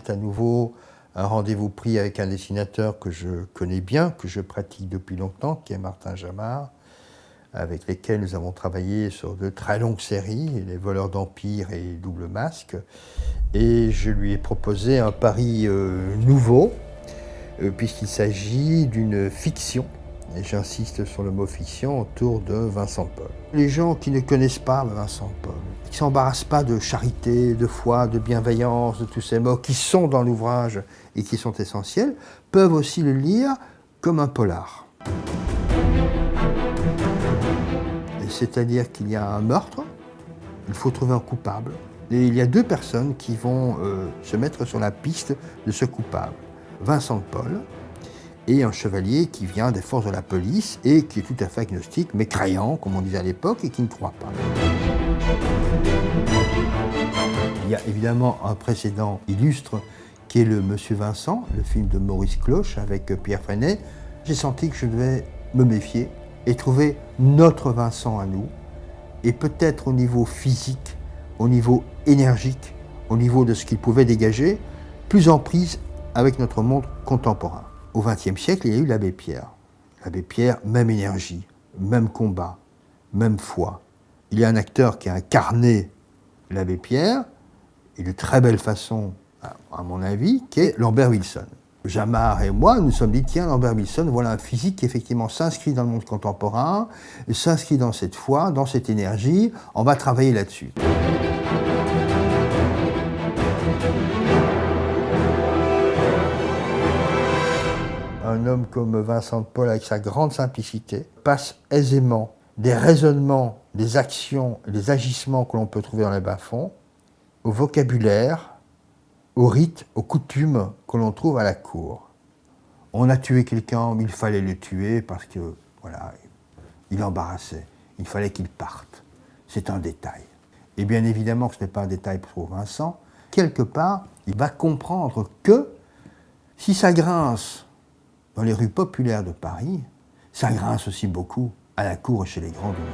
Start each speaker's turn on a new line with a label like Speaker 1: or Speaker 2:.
Speaker 1: c'est à nouveau un rendez-vous pris avec un dessinateur que je connais bien, que je pratique depuis longtemps, qui est Martin Jamard, avec lesquels nous avons travaillé sur de très longues séries, Les Voleurs d'Empire et Double Masque. Et je lui ai proposé un pari nouveau, puisqu'il s'agit d'une fiction, et j'insiste sur le mot fiction, autour de Vincent de Paul. Les gens qui ne connaissent pas Vincent de Paul, qui ne s'embarrassent pas de charité, de foi, de bienveillance, de tous ces mots qui sont dans l'ouvrage et qui sont essentiels, peuvent aussi le lire comme un polar. C'est-à-dire qu'il y a un meurtre, il faut trouver un coupable, et il y a deux personnes qui vont se mettre sur la piste de ce coupable. Vincent de Paul et un chevalier qui vient des forces de la police et qui est tout à fait agnostique, mais croyant, comme on disait à l'époque, et qui ne croit pas. Il y a évidemment un précédent illustre qui est le Monsieur Vincent, le film de Maurice Cloche avec Pierre Freinet. J'ai senti que je devais me méfier et trouver notre Vincent à nous, et peut-être au niveau physique, au niveau énergique, au niveau de ce qu'il pouvait dégager, plus en prise avec notre monde contemporain. Au XXe siècle, il y a eu l'abbé Pierre. L'abbé Pierre, même énergie, même combat, même foi. Il y a un acteur qui a incarné l'abbé Pierre, et de très belle façon, à mon avis, qui est Lambert Wilson. Jamard et moi, nous nous sommes dit, tiens, Lambert Wilson, voilà un physique qui effectivement s'inscrit dans le monde contemporain, s'inscrit dans cette foi, dans cette énergie, on va travailler là-dessus. Un homme comme Vincent de Paul, avec sa grande simplicité, passe aisément des raisonnements, des actions, des agissements que l'on peut trouver dans les bas-fonds, au vocabulaire, aux rites, aux coutumes que l'on trouve à la cour. On a tué quelqu'un, mais il fallait le tuer parce que, voilà, il embarrassait. Il fallait qu'il parte. C'est un détail. Et bien évidemment que ce n'est pas un détail pour Vincent. Quelque part, il va comprendre que si ça grince dans les rues populaires de Paris, ça grince aussi beaucoup à la cour et chez les grands du monde.